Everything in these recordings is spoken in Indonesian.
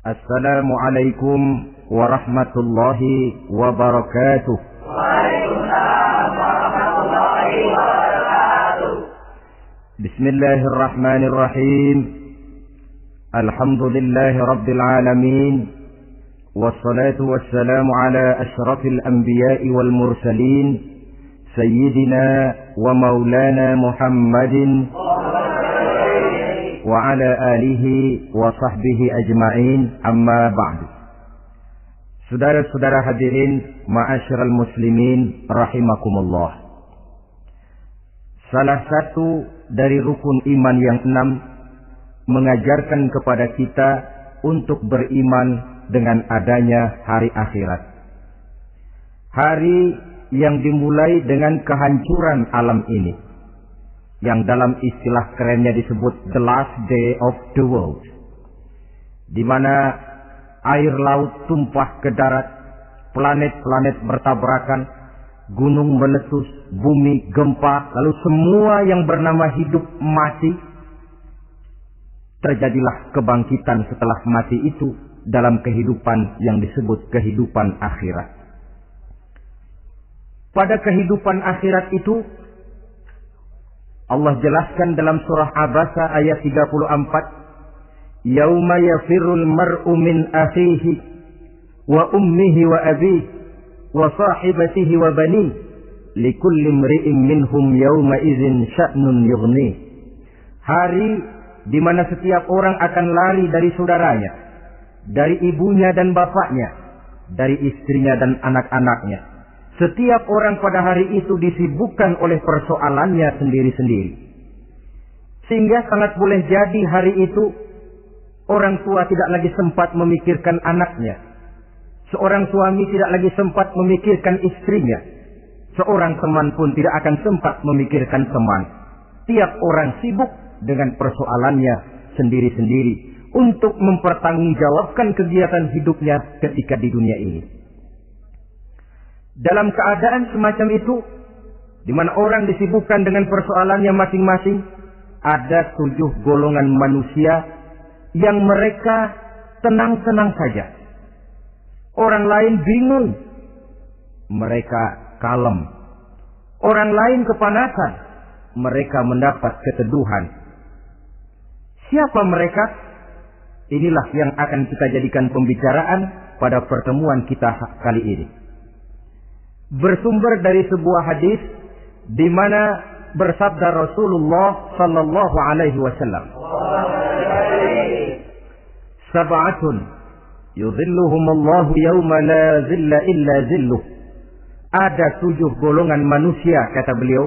Assalamualaikum warahmatullahi wabarakatuh. Waalaikumsalam warahmatullahi wabarakatuh. Bismillahirrahmanirrahim. Alhamdulillahi rabbil alamin. Wassalatu wassalamu ala asyrafil anbiya'i wal mursalin. Sayyidina wa maulana Muhammadin wa ala alihi wa sahbihi ajma'in, amma ba'du. Saudara-saudara hadirin ma'asyiral muslimin rahimakumullah. Salah satu dari rukun iman yang 6 mengajarkan kepada kita untuk beriman dengan adanya hari akhirat. Hari yang dimulai dengan kehancuran alam ini, yang dalam istilah kerennya disebut the last day of the world, di mana air laut tumpah ke darat, planet-planet bertabrakan, gunung meletus, bumi gempa, lalu semua yang bernama hidup mati. Terjadilah kebangkitan setelah mati itu dalam kehidupan yang disebut kehidupan akhirat. Pada kehidupan akhirat itu Allah jelaskan dalam surah Abasa ayat 34, yauma yafirul mar'u min akhihi wa ummihi wa abihi wa sahibatihi wa banihi likulli imri'in minhum yauma idzin sya'nun yughni. Hari di mana setiap orang akan lari dari saudaranya, dari ibunya dan bapaknya, dari istrinya dan anak-anaknya. Setiap orang pada hari itu disibukkan oleh persoalannya sendiri-sendiri. Sehingga sangat boleh jadi hari itu orang tua tidak lagi sempat memikirkan anaknya. Seorang suami tidak lagi sempat memikirkan istrinya. Seorang teman pun tidak akan sempat memikirkan teman. Tiap orang sibuk dengan persoalannya sendiri-sendiri untuk mempertanggungjawabkan kegiatan hidupnya ketika di dunia ini. Dalam keadaan semacam itu, di mana orang disibukkan dengan persoalannya masing-masing, ada 7 golongan manusia yang mereka tenang-tenang saja. Orang lain bingung, mereka kalem. Orang lain kepanasan, mereka mendapat keteduhan. Siapa mereka? Inilah yang akan kita jadikan pembicaraan pada pertemuan kita kali ini. Bersumber dari sebuah hadis di mana bersabda Rasulullah sallallahu alaihi wasallam, sab'atun yudhilluhumullahu yawma la zilla illa zilluh. Ada 7 golongan manusia, kata beliau,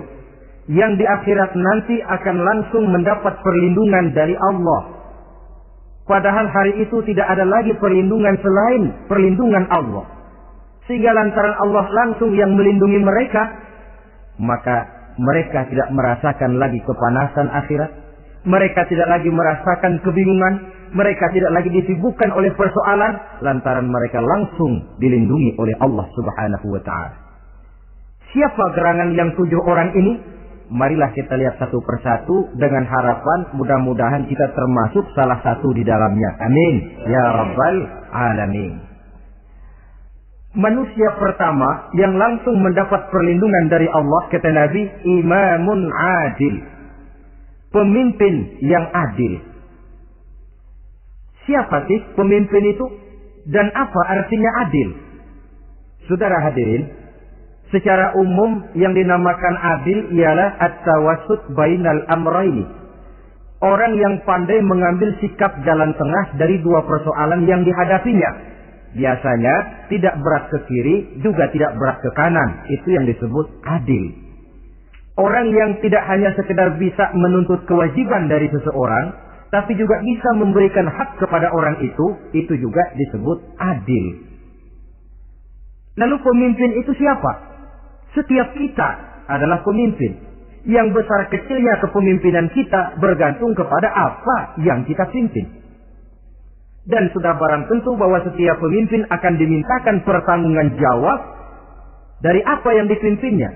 yang di akhirat nanti akan langsung mendapat perlindungan dari Allah. Padahal hari itu tidak ada lagi perlindungan selain perlindungan Allah. Sehingga lantaran Allah langsung yang melindungi mereka, maka mereka tidak merasakan lagi kepanasan akhirat. Mereka tidak lagi merasakan kebingungan. Mereka tidak lagi disibukkan oleh persoalan, lantaran mereka langsung dilindungi oleh Allah Subhanahu wa ta'ala. Siapa gerangan yang 7 orang ini? Marilah kita lihat satu persatu dengan harapan mudah-mudahan kita termasuk salah satu di dalamnya. Amin ya rabbal alamin. Manusia pertama yang langsung mendapat perlindungan dari Allah, kata Nabi, imamun adil. Pemimpin yang adil. Siapa sih pemimpin itu? Dan apa artinya adil? Saudara hadirin, secara umum yang dinamakan adil ialah at-tawassut bainal amrayni. Orang yang pandai mengambil sikap jalan tengah dari 2 persoalan yang dihadapinya. Biasanya tidak berat ke kiri, juga tidak berat ke kanan. Itu yang disebut adil. Orang yang tidak hanya sekedar bisa menuntut kewajiban dari seseorang, tapi juga bisa memberikan hak kepada orang itu juga disebut adil. Lalu pemimpin itu siapa? Setiap kita adalah pemimpin. Yang besar kecilnya kepemimpinan kita bergantung kepada apa yang kita pimpin. Dan sudah barang tentu bahwa setiap pemimpin akan dimintakan pertanggungan jawab dari apa yang dipimpinnya.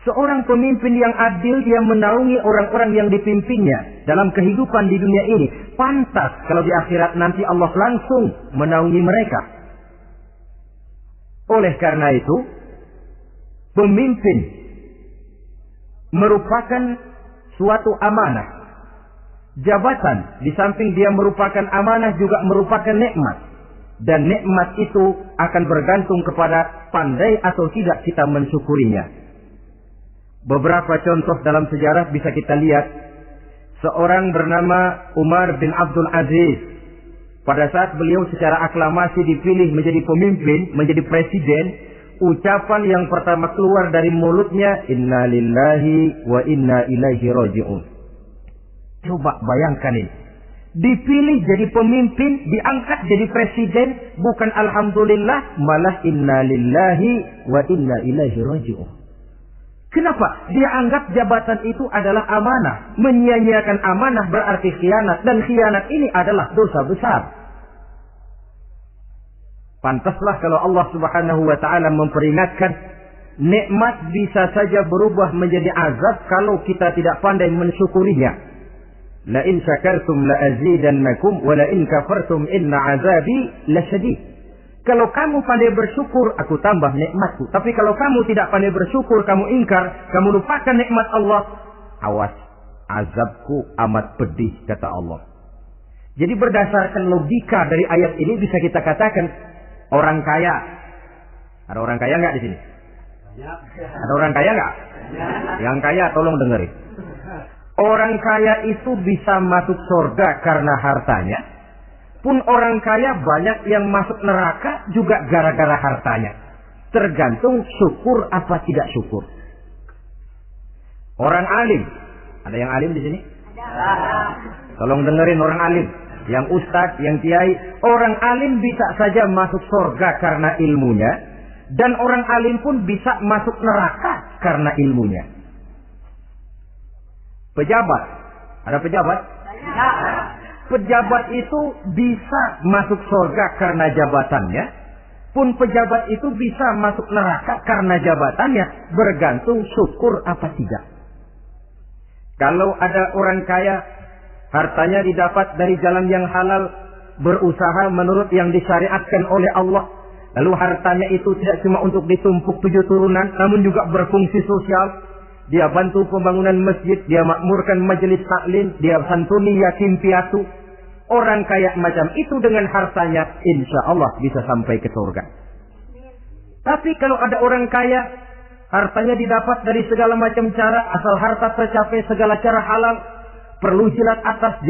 Seorang pemimpin yang adil, dia menaungi orang-orang yang dipimpinnya dalam kehidupan di dunia ini. Pantas kalau di akhirat nanti Allah langsung menaungi mereka. Oleh karena itu, pemimpin merupakan suatu amanah. Jabatan, di samping dia merupakan amanah, juga merupakan nikmat. Dan nikmat itu akan bergantung kepada pandai atau tidak kita mensyukurinya. Beberapa contoh dalam sejarah bisa kita lihat. Seorang bernama Umar bin Abdul Aziz. Pada saat beliau secara aklamasi dipilih menjadi pemimpin, menjadi presiden, ucapan yang pertama keluar dari mulutnya, Inna lillahi wa inna ilaihi raji'un. Coba bayangkan ini. Dipilih jadi pemimpin, diangkat jadi presiden, bukan alhamdulillah, malah inna lillahi wa inna ilaihi raji'un. Kenapa? Dia anggap jabatan itu adalah amanah. Menyia-nyiakan amanah berarti khianat. Dan khianat ini adalah dosa besar. Pantaslah kalau Allah subhanahu wa ta'ala memperingatkan, nikmat bisa saja berubah menjadi azab kalau kita tidak pandai mensyukurinya. La in syakartum la azidannakum wa la in kafartum inna azabi lasyadid. Kalau kamu pandai bersyukur, aku tambah nikmatku. Tapi kalau kamu tidak pandai bersyukur, kamu ingkar, kamu lupakan nikmat Allah, awas, azabku amat pedih, kata Allah. Jadi berdasarkan logika dari ayat ini bisa kita katakan, orang kaya. Ada orang kaya nggak di sini? Ada orang kaya nggak? Yang kaya tolong dengerin. Orang kaya itu bisa masuk surga karena hartanya. Pun orang kaya banyak yang masuk neraka juga gara-gara hartanya. Tergantung syukur apa tidak syukur. Orang alim. Ada yang alim di sini? Tolong dengerin orang alim. Yang ustadz, yang kiai. Orang alim bisa saja masuk surga karena ilmunya. Dan orang alim pun bisa masuk neraka karena ilmunya. Pejabat. Ada pejabat? Pejabat itu bisa masuk surga karena jabatannya. Pun pejabat itu bisa masuk neraka karena jabatannya. Bergantung syukur apa tidak. Kalau ada orang kaya, hartanya didapat dari jalan yang halal, berusaha menurut yang disyariatkan oleh Allah. Lalu hartanya itu tidak cuma untuk ditumpuk 7 turunan, namun juga berfungsi sosial. Dia bantu pembangunan masjid, dia makmurkan majelis taklim, dia santuni yatim piatu. Orang kaya macam itu dengan hartanya, insya Allah bisa sampai ke surga. Tapi kalau ada orang kaya, hartanya didapat dari segala macam cara, asal harta tercapai segala cara halal. Perlu jilat atas,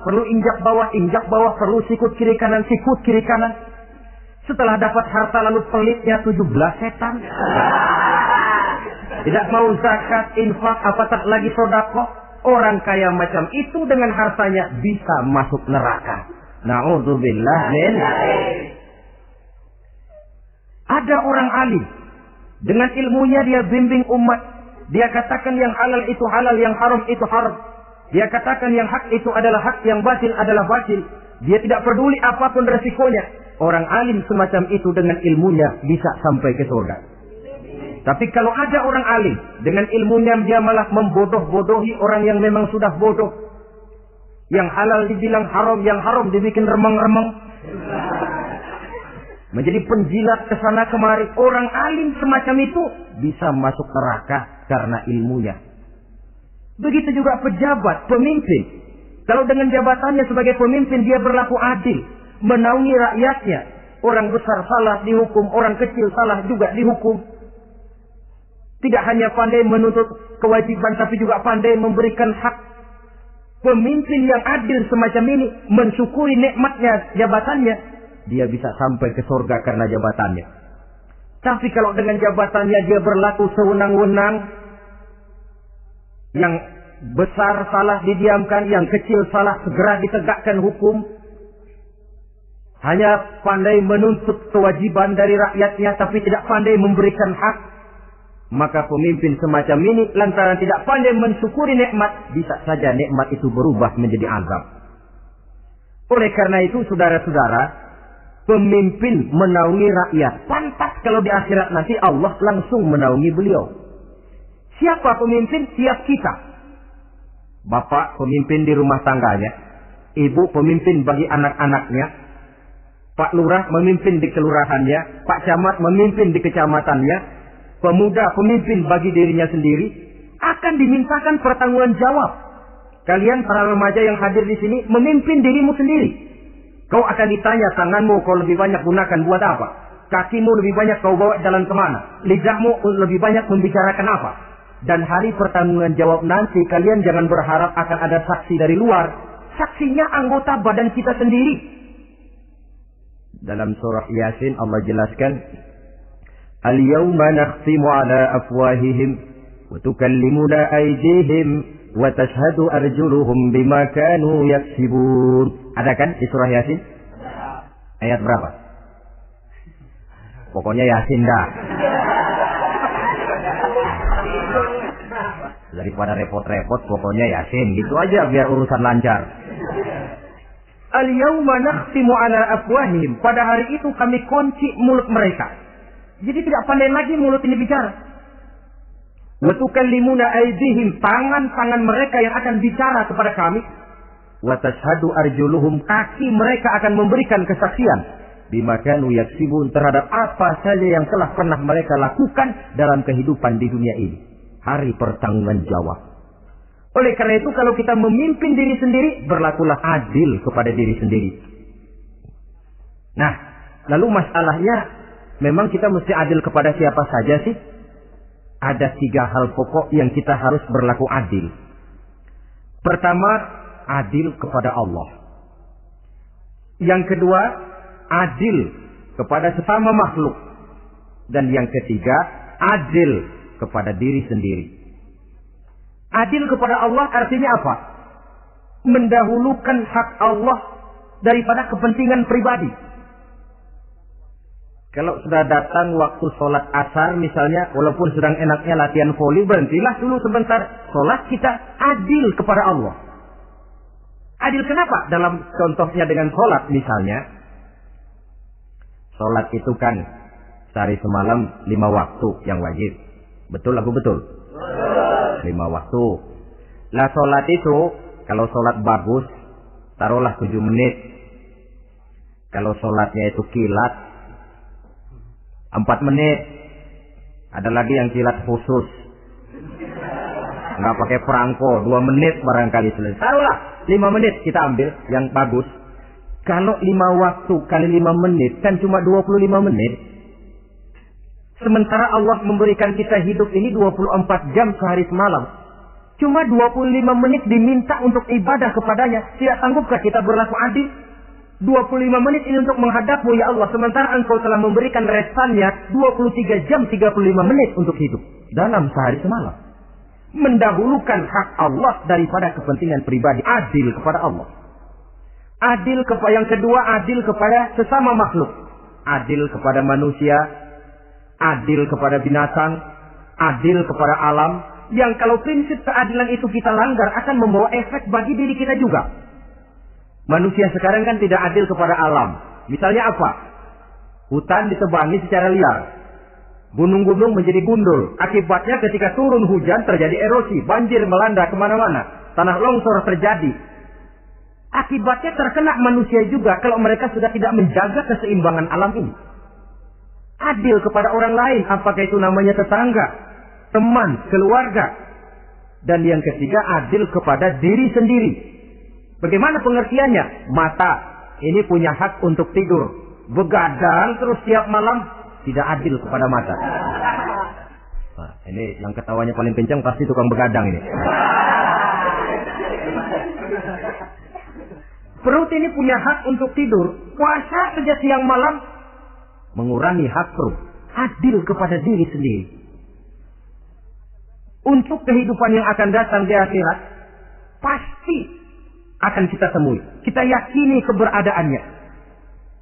perlu injak bawah, perlu sikut kiri kanan, sikut kiri kanan. Setelah dapat harta lalu pelitnya 17 setan. Tidak mau zakat, infak, apatah lagi sedekah. Orang kaya macam itu dengan hartanya bisa masuk neraka. Na'udzubillah min. Ada orang alim. Dengan ilmunya dia bimbing umat. Dia katakan yang halal itu halal, yang haram itu haram. Dia katakan yang hak itu adalah hak, yang batil adalah batil. Dia tidak peduli apapun resikonya. Orang alim semacam itu dengan ilmunya bisa sampai ke surga. Tapi kalau ada orang alim, dengan ilmunya dia malah membodoh-bodohi orang yang memang sudah bodoh. Yang halal dibilang haram, yang haram dibikin remeng-remeng. Menjadi penjilat kesana kemari. Orang alim semacam itu bisa masuk neraka karena ilmunya. Begitu juga pejabat, pemimpin. Kalau dengan jabatannya sebagai pemimpin dia berlaku adil, menaungi rakyatnya. Orang besar salah dihukum, orang kecil salah juga dihukum. Tidak hanya pandai menuntut kewajiban, tapi juga pandai memberikan hak. Pemimpin yang adil semacam ini mensyukuri nikmatnya jabatannya, dia bisa sampai ke surga karena jabatannya. Tapi kalau dengan jabatannya dia berlaku sewenang-wenang, yang besar salah didiamkan, yang kecil salah segera ditegakkan hukum, hanya pandai menuntut kewajiban dari rakyatnya, tapi tidak pandai memberikan hak, maka pemimpin semacam ini lantaran tidak pandai mensyukuri nikmat, bisa saja nikmat itu berubah menjadi azab. Oleh karena itu saudara-saudara, pemimpin menaungi rakyat. Pantas kalau di akhirat nanti Allah langsung menaungi beliau. Siapa pemimpin? Siap kita. Bapak pemimpin di rumah tangganya, ibu pemimpin bagi anak-anaknya, Pak Lurah memimpin di kelurahannya, Pak Camat memimpin di kecamatannya, pemuda pemimpin bagi dirinya sendiri, akan dimintakan pertanggungan jawab. Kalian para remaja yang hadir di sini memimpin dirimu sendiri. Kau akan ditanya tanganmu kau lebih banyak gunakan buat apa? Kakimu lebih banyak kau bawa jalan kemana? Lidahmu lebih banyak membicarakan apa? Dan hari pertanggungan jawab nanti kalian jangan berharap akan ada saksi dari luar. Saksinya anggota badan kita sendiri. Dalam surah Yasin Allah jelaskan, Al-yawma nakhtimu ala afwahihim wa tukallimuna aydihim wa tashhadu arjuluhum bima kanu yaksibun. Ada kan di surah Yasin? Ayat berapa? Pokoknya Yasin dah. Daripada repot-repot pokoknya Yasin. Gitu aja biar urusan lancar. Al-yawma nakhtimu ala afwahihim. Pada hari itu kami kunci mulut mereka. Jadi tidak pandai lagi mulut ini bicara. Wa tukallimuna aydihim. Tangan-tangan mereka yang akan bicara kepada kami. Wa tashhadu arjuluhum. Kaki mereka akan memberikan kesaksian. Bima kanu yaksibun, terhadap apa saja yang telah pernah mereka lakukan dalam kehidupan di dunia ini. Hari pertanggungan jawab. Oleh karena itu kalau kita memimpin diri sendiri, berlakulah adil kepada diri sendiri. Nah, lalu masalahnya, memang kita mesti adil kepada siapa saja sih? Ada 3 hal pokok yang kita harus berlaku adil. Pertama, adil kepada Allah. Yang kedua, adil kepada sesama makhluk. Dan yang ketiga, adil kepada diri sendiri. Adil kepada Allah artinya apa? Mendahulukan hak Allah daripada kepentingan pribadi. Kalau sudah datang waktu sholat asar misalnya, walaupun sedang enaknya latihan voli, berhentilah dulu sebentar. Sholat kita adil kepada Allah. Adil kenapa? Dalam contohnya dengan sholat misalnya. Sholat itu kan sehari semalam 5 waktu yang wajib. Betul aku betul? 5 waktu. Lah sholat itu, kalau sholat bagus, taruhlah 7 menit. Kalau sholatnya itu kilat, 4 menit. Ada lagi yang kilat khusus. Nggak pakai perangko, 2 menit barangkali selesai. Taruhlah 5 menit kita ambil yang bagus. Kalau 5 waktu kali 5 menit kan cuma 25 menit. Sementara Allah memberikan kita hidup ini 24 jam sehari semalam. Cuma 25 menit diminta untuk ibadah kepadanya. Tidak sanggupkah kita berlaku adil? 25 menit ini untuk menghadapmu ya Allah. Sementara engkau telah memberikan restannya 23 jam 35 menit untuk hidup. Dalam sehari semalam. Mendahulukan hak Allah daripada kepentingan pribadi. Adil kepada Allah. Adil kepada yang kedua, adil kepada sesama makhluk. Adil kepada manusia. Adil kepada binatang. Adil kepada alam. Yang kalau prinsip keadilan itu kita langgar akan membawa efek bagi diri kita juga. Manusia sekarang kan tidak adil kepada alam. Misalnya apa? Hutan ditebangi secara liar. Gunung-gunung menjadi gundul. Akibatnya ketika turun hujan terjadi erosi. Banjir melanda kemana-mana. Tanah longsor terjadi. Akibatnya terkena manusia juga kalau mereka sudah tidak menjaga keseimbangan alam ini. Adil kepada orang lain. Apakah itu namanya tetangga, teman, keluarga. Dan yang ketiga, adil kepada diri sendiri. Bagaimana pengertiannya? Mata ini punya hak untuk tidur. Begadang terus tiap malam, tidak adil kepada mata. Nah, ini yang ketawanya paling kencang pasti tukang begadang ini. Perut ini punya hak untuk tidur. Puasa saja siang malam, mengurangi hak perut. Adil kepada diri sendiri. Untuk kehidupan yang akan datang di akhirat, pasti akan kita temui. Kita yakini keberadaannya.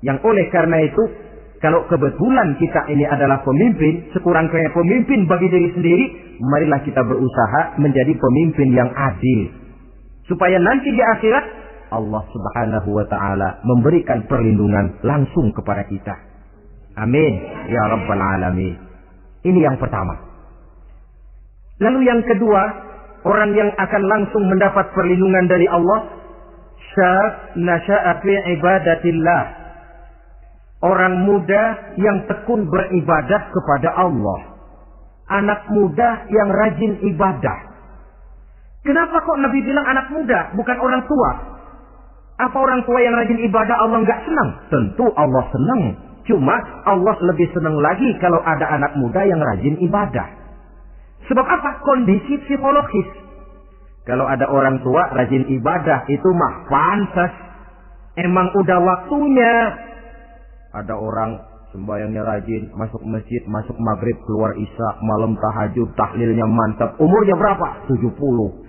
Yang oleh karena itu, kalau kebetulan kita ini adalah pemimpin, sekurang-kurangnya pemimpin bagi diri sendiri, marilah kita berusaha menjadi pemimpin yang adil. Supaya nanti di akhirat, Allah Subhanahu wa ta'ala memberikan perlindungan langsung kepada kita. Amin ya rabbal alamin. Ini yang pertama. Lalu yang kedua, orang yang akan langsung mendapat perlindungan dari Allah, syab nasya'a fi ibadatillah. Orang muda yang tekun beribadah kepada Allah. Anak muda yang rajin ibadah. Kenapa kok Nabi bilang anak muda, bukan orang tua? Apa orang tua yang rajin ibadah Allah nggak senang? Tentu Allah senang. Cuma Allah lebih senang lagi kalau ada anak muda yang rajin ibadah. Sebab apa? Kondisi psikologis. Kalau ada orang tua rajin ibadah, itu mah pantas. Emang udah waktunya. Ada orang sembahyangnya rajin, masuk masjid, masuk maghrib, keluar isya, malam tahajud, tahlilnya mantap. Umurnya berapa? 70.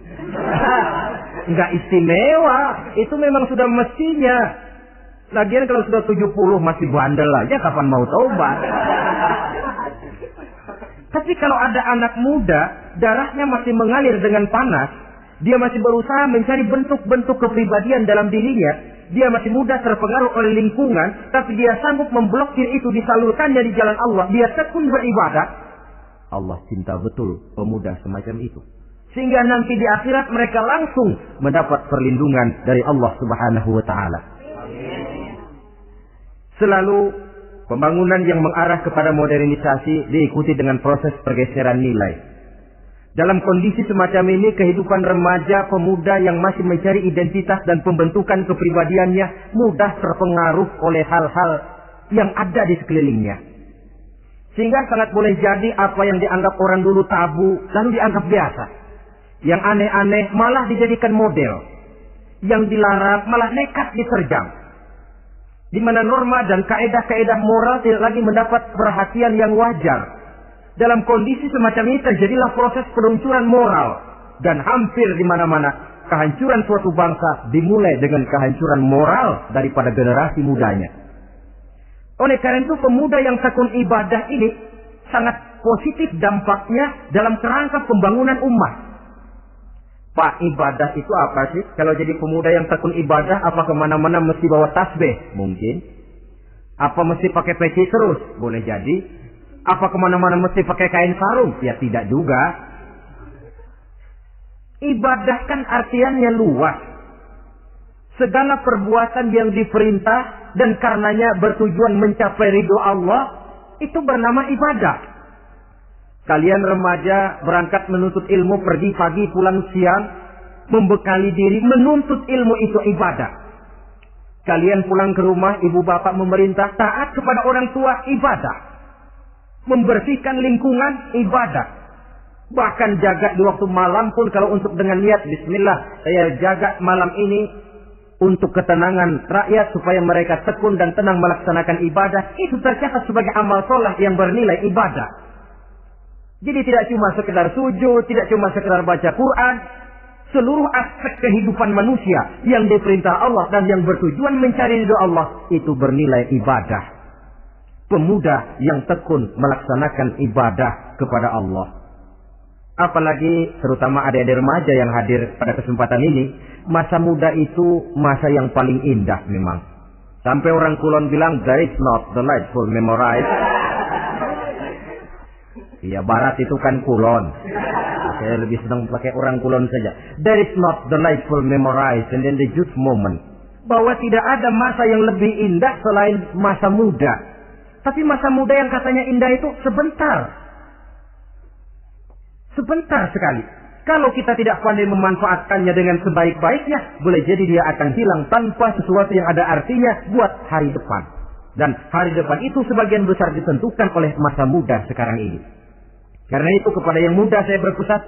Enggak istimewa. Itu memang sudah mestinya. Lagian kalau sudah 70 masih bandel aja, kapan mau taubat? Tapi kalau ada anak muda, darahnya masih mengalir dengan panas, dia masih berusaha mencari bentuk-bentuk kepribadian dalam dirinya, dia masih mudah terpengaruh oleh lingkungan, tapi dia sanggup memblokir itu, disalurkannya di jalan Allah, dia tekun beribadah. Allah cinta betul pemuda semacam itu. Sehingga nanti di akhirat mereka langsung mendapat perlindungan dari Allah Subhanahu wa Ta'ala. Selalu pembangunan yang mengarah kepada modernisasi diikuti dengan proses pergeseran nilai. Dalam kondisi semacam ini, kehidupan remaja pemuda yang masih mencari identitas dan pembentukan kepribadiannya mudah terpengaruh oleh hal-hal yang ada di sekelilingnya. Sehingga sangat boleh jadi apa yang dianggap orang dulu tabu, lalu dianggap biasa. Yang aneh-aneh malah dijadikan model. Yang dilarang malah nekat diterjang. Di mana norma dan kaedah-kaedah moral tidak lagi mendapat perhatian yang wajar. Dalam kondisi semacam ini terjadilah proses peluncuran moral. Dan hampir di mana-mana kehancuran suatu bangsa dimulai dengan kehancuran moral daripada generasi mudanya. Oleh karena itu pemuda yang tekun ibadah ini sangat positif dampaknya dalam kerangka pembangunan umat. Pak, ibadah itu apa sih? Kalau jadi pemuda yang tekun ibadah, apa kemana-mana mesti bawa tasbih? Mungkin. Apa mesti pakai peci terus? Boleh jadi. Apa kemana-mana mesti pakai kain sarung? Ya tidak juga. Ibadah kan artiannya luas. Segala perbuatan yang diperintah dan karenanya bertujuan mencapai ridho Allah, itu bernama ibadah. Kalian remaja berangkat menuntut ilmu, pergi pagi pulang siang, membekali diri, menuntut ilmu itu ibadah. Kalian pulang ke rumah, ibu bapak memerintah, taat kepada orang tua, ibadah. Membersihkan lingkungan, ibadah. Bahkan jaga di waktu malam pun kalau untuk dengan niat, bismillah, saya jaga malam ini untuk ketenangan rakyat supaya mereka tekun dan tenang melaksanakan ibadah. Itu tercatat sebagai amal soleh yang bernilai ibadah. Jadi tidak cuma sekedar sujud, tidak cuma sekedar baca Quran. Seluruh aspek kehidupan manusia yang diperintah Allah dan yang bertujuan mencari ridho Allah, itu bernilai ibadah. Pemuda yang tekun melaksanakan ibadah kepada Allah. Apalagi terutama adik-adik remaja yang hadir pada kesempatan ini, masa muda itu masa yang paling indah memang. Sampai orang Kulon bilang, there is not delightful memorize. Iya, barat itu kan Kulon. Saya lebih senang pakai orang Kulon saja. There is not delightful memorize and then the youth moment. Bahwa tidak ada masa yang lebih indah selain masa muda. Tapi masa muda yang katanya indah itu sebentar. Sebentar sekali. Kalau kita tidak pandai memanfaatkannya dengan sebaik-baiknya, boleh jadi dia akan hilang tanpa sesuatu yang ada artinya buat hari depan. Dan hari depan itu sebagian besar ditentukan oleh masa muda sekarang ini. Karena itu kepada yang muda saya berpesan,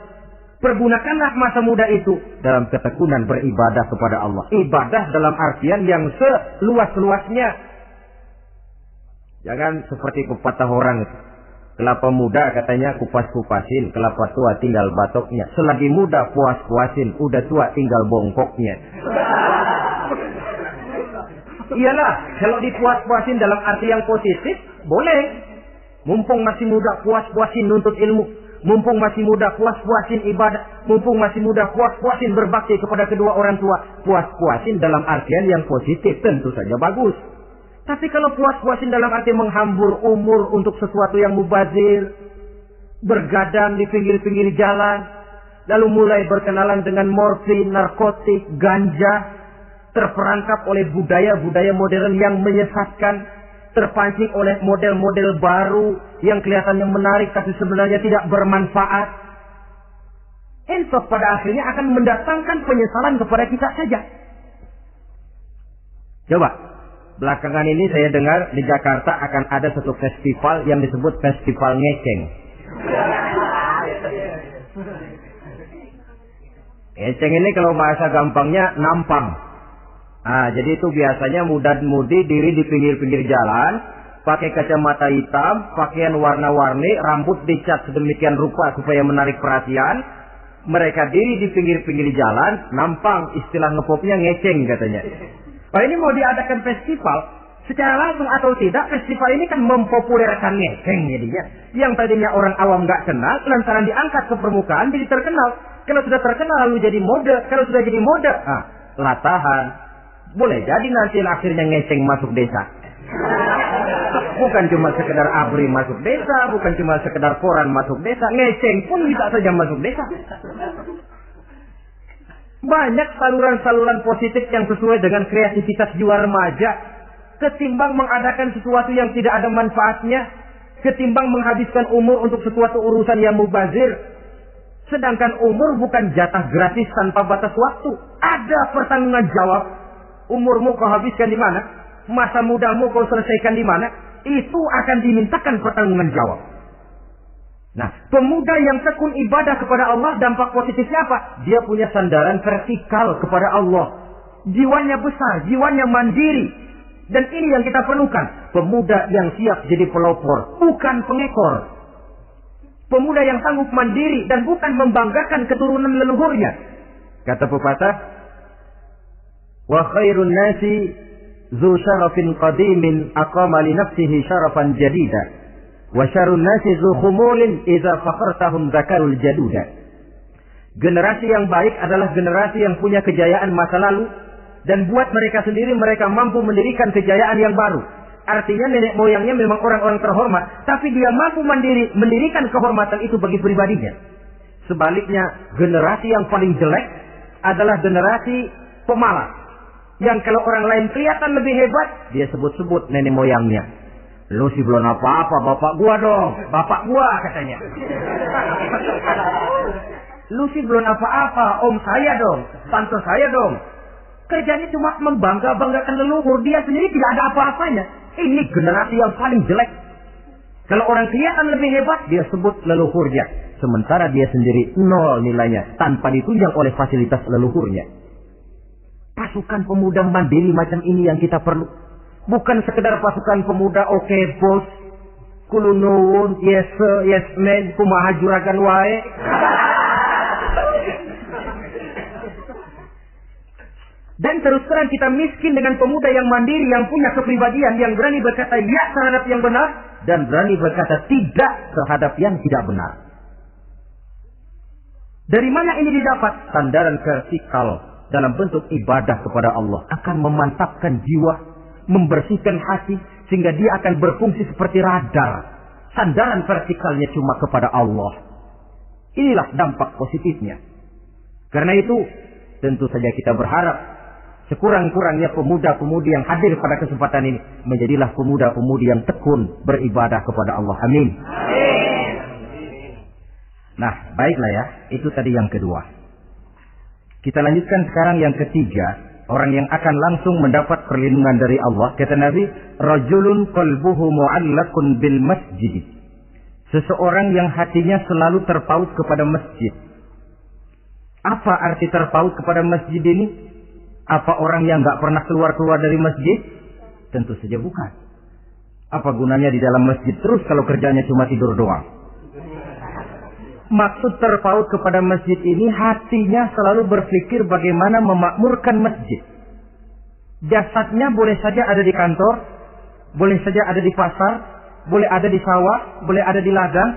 pergunakanlah masa muda itu dalam ketekunan beribadah kepada Allah. Ibadah dalam artian yang seluas-luasnya. Jangan seperti pepatah orang, kelapa muda katanya kupas-kupasin, kelapa tua tinggal batoknya. Selagi muda puas-puasin, udah tua tinggal bongkoknya. Iyalah, kalau dipuas-puasin dalam arti yang positif, boleh. Mumpung masih muda puas-puasin nuntut ilmu, mumpung masih muda puas-puasin ibadah, mumpung masih muda puas-puasin berbakti kepada kedua orang tua, puas-puasin dalam artian yang positif tentu saja bagus. Tapi kalau puas-puasin dalam arti menghambur umur untuk sesuatu yang mubazir, bergadang di pinggir-pinggir jalan, lalu mulai berkenalan dengan morfin, narkotik, ganja, terperangkap oleh budaya-budaya modern yang menyesatkan, terpancing oleh model-model baru yang kelihatannya menarik tapi sebenarnya tidak bermanfaat. Itu pada akhirnya akan mendatangkan penyesalan kepada kita saja. Coba, belakangan ini saya dengar di Jakarta akan ada satu festival yang disebut Festival Ngeceng. Ngeceng ini kalau bahasa gampangnya nampang. Nah, jadi itu biasanya muda-mudi diri di pinggir-pinggir jalan, pakai kacamata hitam, pakaian warna-warni, rambut dicat sedemikian rupa supaya menarik perhatian. Mereka diri di pinggir-pinggir jalan, nampang, istilah ngepopnya ngeceng katanya. Kalau ini mau diadakan festival, secara langsung atau tidak, festival ini kan mempopulerkan ngeceng jadinya. Yang tadinya orang awam nggak kenal, lantaran diangkat ke permukaan jadi terkenal. Kalau sudah terkenal lalu jadi mode, kalau sudah jadi mode, latahan. Boleh jadi nanti akhirnya ngeceng masuk desa. Bukan cuma sekedar abri masuk desa, bukan cuma sekedar koran masuk desa, ngeceng pun bisa saja masuk desa. Banyak saluran-saluran positif yang sesuai dengan kreativitas jiwa remaja. Ketimbang mengadakan sesuatu yang tidak ada manfaatnya, ketimbang menghabiskan umur untuk sesuatu urusan yang mubazir. Sedangkan umur bukan jatah gratis tanpa batas waktu. Ada pertanggungan jawab. Umurmu kau habiskan di mana? Masa mudamu kau selesaikan di mana? Itu akan dimintakan pertanggungan jawab. Nah, pemuda yang tekun ibadah kepada Allah, dampak positifnya apa? Dia punya sandaran vertikal kepada Allah. Jiwanya besar, jiwanya mandiri. Dan ini yang kita perlukan. Pemuda yang siap jadi pelopor, bukan pengekor. Pemuda yang sanggup mandiri dan bukan membanggakan keturunan leluhurnya. Kata pepatah, wa khairun nasi zu syarafin qadimin aqama li nafsihi syarafan jadida wa syarrun nasi zu khumulin idza fakhartahum zakarul jaduda. Generasi yang baik adalah generasi yang punya kejayaan masa lalu dan buat mereka sendiri mereka mampu mendirikan kejayaan yang baru. Artinya nenek moyangnya memang orang-orang terhormat, tapi dia mampu mendirikan kehormatan itu bagi pribadinya. Sebaliknya, generasi yang paling jelek adalah generasi pemalas. Yang kalau orang lain kelihatan lebih hebat, dia sebut-sebut nenek moyangnya. Lu sih belum apa-apa, bapak gua dong. Bapak gua katanya. Lu sih belum apa-apa, om saya dong. Tante saya dong. Kerjanya cuma membangga-banggakan leluhur. Dia sendiri tidak ada apa-apanya. Ini generasi yang paling jelek. Kalau orang kelihatan lebih hebat, dia sebut leluhurnya. Sementara dia sendiri nol nilainya. Tanpa ditunjang oleh fasilitas leluhurnya. Pasukan pemuda mandiri macam ini yang kita perlu. Bukan sekedar pasukan pemuda oke bos, kulo nuwun, yes sir, yes man, kumaha juragan wae. Dan terus terang kita miskin dengan pemuda yang mandiri, yang punya kepribadian, yang berani berkata ya terhadap yang benar dan berani berkata tidak terhadap yang tidak benar. Dari mana ini didapat? Sandaran vertikal dalam bentuk ibadah kepada Allah akan memantapkan jiwa, membersihkan hati, sehingga dia akan berfungsi seperti radar. Sandaran vertikalnya cuma kepada Allah. Inilah dampak positifnya. Karena itu, tentu saja kita berharap sekurang-kurangnya pemuda-pemudi yang hadir pada kesempatan ini menjadilah pemuda-pemudi yang tekun beribadah kepada Allah. Amin. Amin. Nah, baiklah ya. Itu tadi yang kedua. Kita lanjutkan sekarang yang ketiga. Orang yang akan langsung mendapat perlindungan dari Allah. Kata Nabi, rajulun qalbuhu mu'allaqun bil masjid. Seseorang yang hatinya selalu terpaut kepada masjid. Apa arti terpaut kepada masjid ini? Apa orang yang nggak pernah keluar-keluar dari masjid? Tentu saja bukan. Apa gunanya di dalam masjid terus kalau kerjanya cuma tidur doang? Maksud terpaut kepada masjid ini, hatinya selalu berpikir bagaimana memakmurkan masjid. Jasadnya boleh saja ada di kantor, boleh saja ada di pasar, boleh ada di sawah, boleh ada di ladang.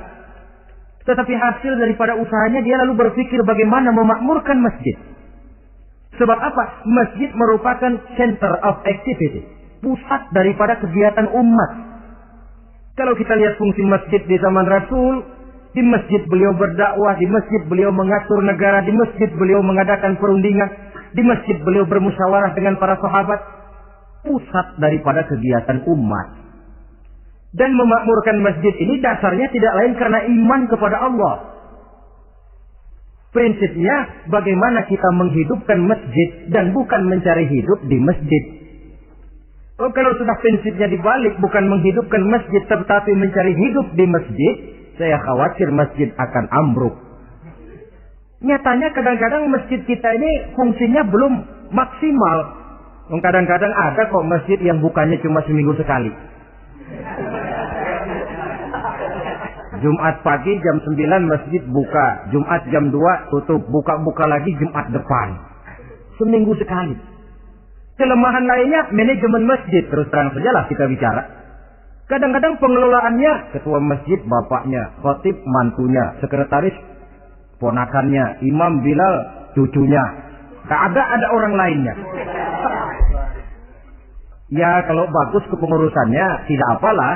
Tetapi hasil daripada usahanya dia lalu berpikir bagaimana memakmurkan masjid. Sebab apa? Masjid merupakan center of activity, pusat daripada kegiatan umat. Kalau kita lihat fungsi masjid di zaman Rasul, Di masjid beliau berdakwah, di masjid beliau mengatur negara, di masjid beliau mengadakan perundingan, di masjid beliau bermusyawarah dengan para sahabat. Pusat daripada kegiatan umat. Dan memakmurkan masjid ini dasarnya tidak lain karena iman kepada Allah. Prinsipnya bagaimana kita menghidupkan masjid dan bukan mencari hidup di masjid. Oh, kalau sudah prinsipnya dibalik, bukan menghidupkan masjid tetapi mencari hidup di masjid, saya khawatir masjid akan ambruk. Nyatanya kadang-kadang masjid kita ini fungsinya belum maksimal. Kadang-kadang ada kok masjid yang bukannya cuma seminggu sekali. Jumat pagi jam 9 masjid buka, Jumat jam 2 tutup, buka-buka lagi Jumat depan. Seminggu sekali. Kelemahan lainnya manajemen masjid, terus terang sajalah kita bicara. Kadang-kadang pengelolaannya ketua masjid bapaknya, khatib mantunya, sekretaris ponakannya, imam Bilal cucunya. Ada orang lainnya. Ya kalau bagus kepengurusannya tidak apalah.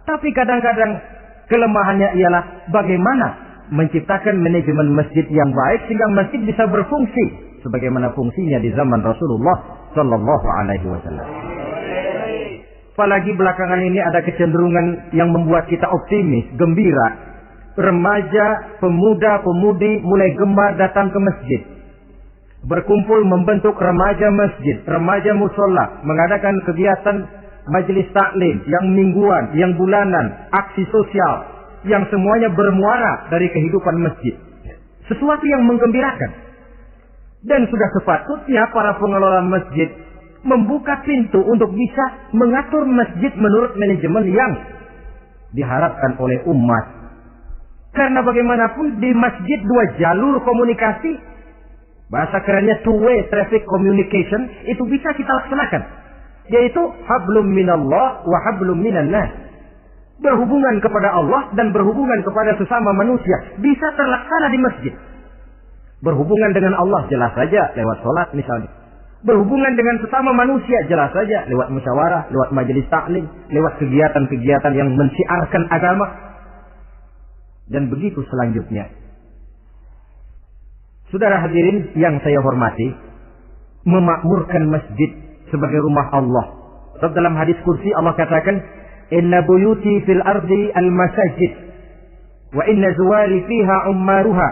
Tapi kadang-kadang kelemahannya ialah bagaimana menciptakan manajemen masjid yang baik sehingga masjid bisa berfungsi sebagaimana fungsinya di zaman Rasulullah Sallallahu Alaihi Wasallam. Apalagi belakangan ini ada kecenderungan yang membuat kita optimis, gembira. Remaja, pemuda, pemudi mulai gemar datang ke masjid. Berkumpul membentuk remaja masjid, remaja musola, mengadakan kegiatan majelis taklim yang mingguan, yang bulanan, aksi sosial, yang semuanya bermuara dari kehidupan masjid. Sesuatu yang menggembirakan. Dan sudah sepatutnya para pengelola masjid membuka pintu untuk bisa mengatur masjid menurut manajemen yang diharapkan oleh umat. Karena bagaimanapun di masjid dua jalur komunikasi, bahasa kerennya two-way traffic communication, itu bisa kita laksanakan. Yaitu hablum minallah wa hablum minannas. Berhubungan kepada Allah dan berhubungan kepada sesama manusia bisa terlaksana di masjid. Berhubungan dengan Allah jelas saja lewat sholat misalnya. Berhubungan dengan sesama manusia jelas saja lewat musyawarah, lewat majelis taklim, lewat kegiatan-kegiatan yang mensiarkan agama. Dan begitu selanjutnya. Saudara hadirin yang saya hormati, memakmurkan masjid sebagai rumah Allah. Sebab dalam hadis kursi Allah katakan, "Inna buyuti fil ardi al-masajid wa inna zuwari fiha ummaruha."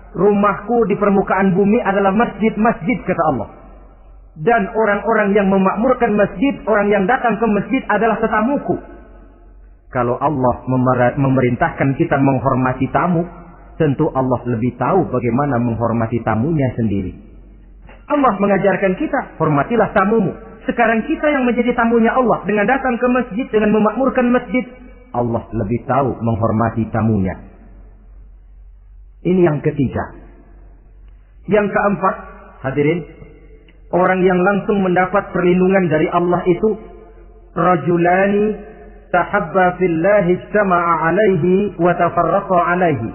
Rumahku di permukaan bumi adalah masjid-masjid kata Allah. Dan orang-orang yang memakmurkan masjid, orang yang datang ke masjid adalah tetamuku. Kalau Allah memerintahkan kita menghormati tamu, tentu Allah lebih tahu bagaimana menghormati tamunya sendiri. Allah mengajarkan kita, hormatilah tamumu. Sekarang kita yang menjadi tamunya Allah dengan datang ke masjid, dengan memakmurkan masjid, Allah lebih tahu menghormati tamunya. Ini yang ketiga. Yang keempat, hadirin, orang yang langsung mendapat perlindungan dari Allah itu rajulani tahabba fillahi ijtama'a alaihi wa tafarraqa alaihi.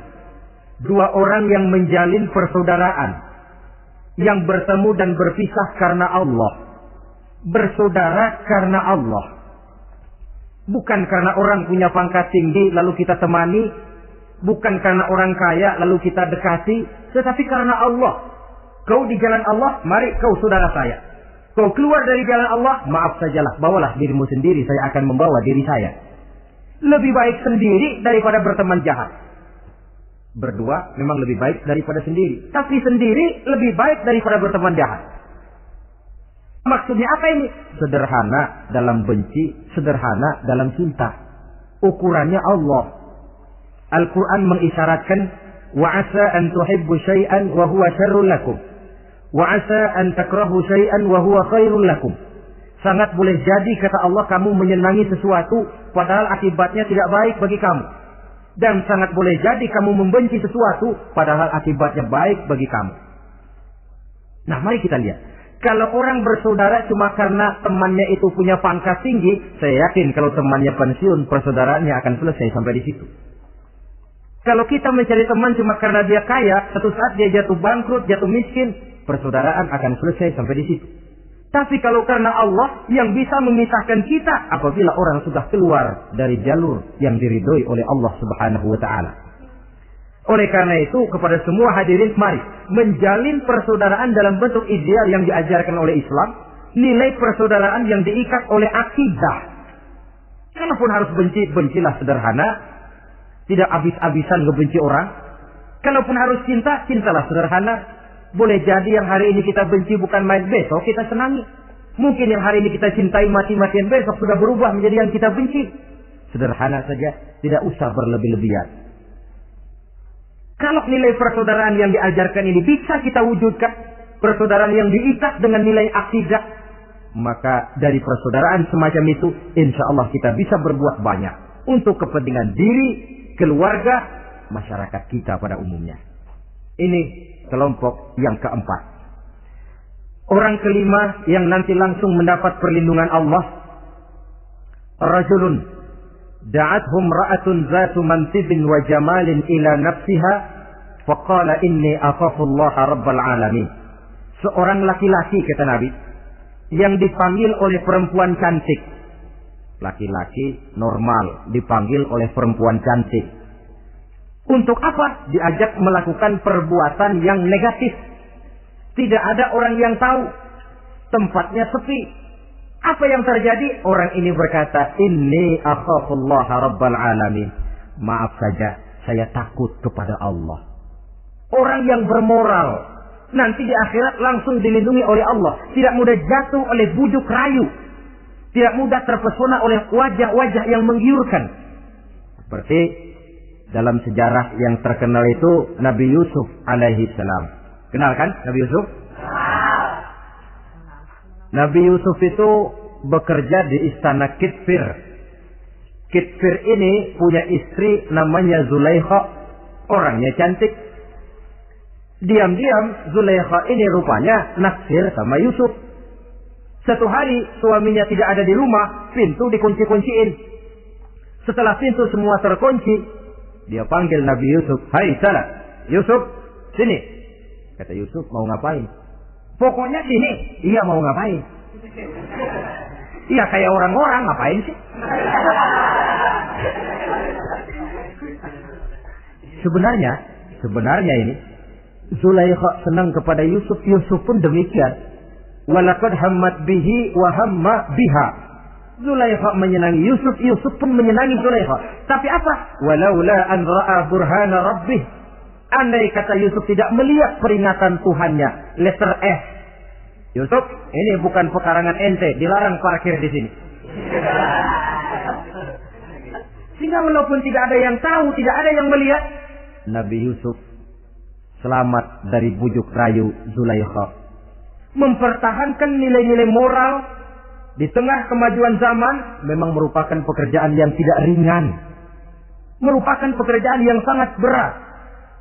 Dua orang yang menjalin persaudaraan, yang bertemu dan berpisah karena Allah. Bersaudara karena Allah. Bukan karena orang punya pangkat tinggi lalu kita temani, bukan karena orang kaya lalu kita dekati, tetapi karena Allah. Kau di jalan Allah, mari kau saudara saya. Kau keluar dari jalan Allah, maaf sajalah, bawalah dirimu sendiri, saya akan membawa diri saya. Lebih baik sendiri daripada berteman jahat. Berdua memang lebih baik daripada sendiri, tapi sendiri lebih baik daripada berteman jahat. Maksudnya apa ini? Sederhana dalam benci, sederhana dalam cinta. Ukurannya Allah. Al-Quran mengisyaratkan wa asa an tuhibbu syai'an wa huwa syarrun lakum wa asa an takrahu syai'an wa huwa khairun lakum. Sangat boleh jadi kata Allah kamu menyenangi sesuatu padahal akibatnya tidak baik bagi kamu, dan sangat boleh jadi kamu membenci sesuatu padahal akibatnya baik bagi kamu. Nah, mari kita lihat. Kalau orang bersaudara cuma karena temannya itu punya pangkat tinggi, saya yakin kalau temannya pensiun, persaudaraannya akan selesai sampai di situ. Kalau kita mencari teman cuma karena dia kaya, satu saat dia jatuh bangkrut, jatuh miskin, persaudaraan akan selesai sampai di situ. Tapi kalau karena Allah yang bisa memisahkan kita apabila orang sudah keluar dari jalur yang diridhoi oleh Allah Subhanahu wa taala. Oleh karena itu, kepada semua hadirin, mari menjalin persaudaraan dalam bentuk ideal yang diajarkan oleh Islam, nilai persaudaraan yang diikat oleh akidah. Kalaupun harus benci, bencilah sederhana, tidak habis-habisan ngebenci orang. Kalaupun harus cinta, cintalah sederhana. Boleh jadi yang hari ini kita benci bukan main, besok kita senangi. Mungkin yang hari ini kita cintai mati-matian, besok sudah berubah menjadi yang kita benci. Sederhana saja, tidak usah berlebih-lebihan. Kalau nilai persaudaraan yang diajarkan ini bisa kita wujudkan, persaudaraan yang diikat dengan nilai akidah, maka dari persaudaraan semacam itu, insya Allah kita bisa berbuat banyak untuk kepentingan diri, keluarga, masyarakat kita pada umumnya. Ini kelompok yang keempat. Orang kelima yang nanti langsung mendapat perlindungan Allah, rajulun da'athum ra'atun zatu mansibin wa jamalin ila nafsiha faqala inni akhafullaha rabbal alamin. Seorang laki-laki, kata Nabi, yang dipanggil oleh perempuan cantik. Laki-laki normal dipanggil oleh perempuan cantik. Untuk apa? Diajak melakukan perbuatan yang negatif. Tidak ada orang yang tahu. Tempatnya sepi. Apa yang terjadi? Orang ini berkata, inni akhafullaha rabbal alamin. Maaf saja, saya takut kepada Allah. Orang yang bermoral nanti di akhirat langsung dilindungi oleh Allah. Tidak mudah jatuh oleh bujuk rayu. Tidak mudah terpesona oleh wajah-wajah yang menggiurkan. Seperti dalam sejarah yang terkenal itu Nabi Yusuf alaihi salam. Kenal kan Nabi Yusuf? Nabi Yusuf itu bekerja di istana Kitfir. Kitfir ini punya istri namanya Zulaikha. Orangnya cantik. Diam-diam Zulaikha ini rupanya naksir sama Yusuf. Satu hari suaminya tidak ada di rumah, pintu dikunci-kunciin. Setelah pintu semua terkunci, dia panggil Nabi Yusuf. Hai salah, Yusuf, sini. Kata Yusuf, mau ngapain? Pokoknya sini. Iya, mau ngapain? Iya, kayak orang-orang, ngapain sih? Sebenarnya ini Zulaikha senang kepada Yusuf, Yusuf pun demikian. Walaqad hammat bihi wa hamma biha. Zulaikha menyenangi Yusuf, Yusuf pun menyenangi Zulaikha. Tapi apa? Walaula an ra'a burhana rabbih. Andai kata Yusuf tidak melihat peringatan Tuhannya, letter S. Yusuf, ini bukan pekarangan ente, dilarang parkir di sini. Sehingga walaupun tidak ada yang tahu, tidak ada yang melihat, Nabi Yusuf selamat dari bujuk rayu Zulaikha. Mempertahankan nilai-nilai moral di tengah kemajuan zaman memang merupakan pekerjaan yang tidak ringan. Merupakan pekerjaan yang sangat berat.